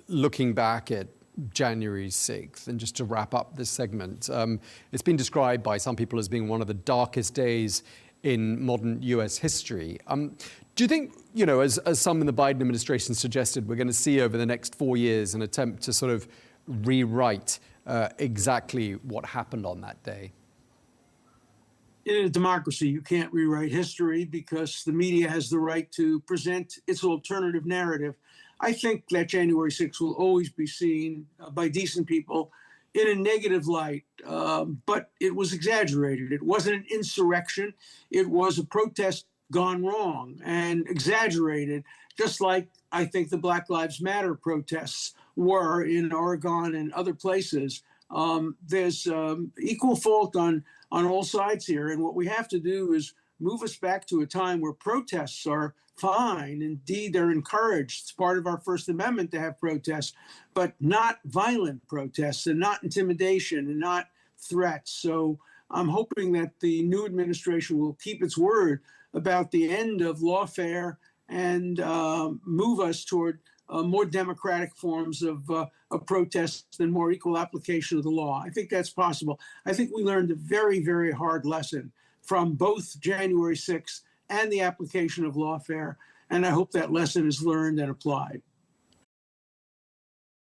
looking back at January 6th, and just to wrap up this segment, it's been described by some people as being one of the darkest days in modern US history. Do you think, as some in the Biden administration suggested, we're going to see over the next 4 years an attempt to sort of rewrite exactly what happened on that day? In a democracy, you can't rewrite history because the media has the right to present its alternative narrative. I think that January 6th will always be seen by decent people in a negative light, but it was exaggerated. It wasn't an insurrection. It was a protest gone wrong and exaggerated, just like I think the Black Lives Matter protests were in Oregon and other places. There's equal fault on all sides here. And what we have to do is move us back to a time where protests are fine. Indeed, they're encouraged. It's part of our First Amendment to have protests, but not violent protests and not intimidation and not threats. So I'm hoping that the new administration will keep its word about the end of lawfare and move us toward more democratic forms of protests and more equal application of the law. I think that's possible. I think we learned a very, very hard lesson from both January 6th and the application of lawfare, and I hope that lesson is learned and applied.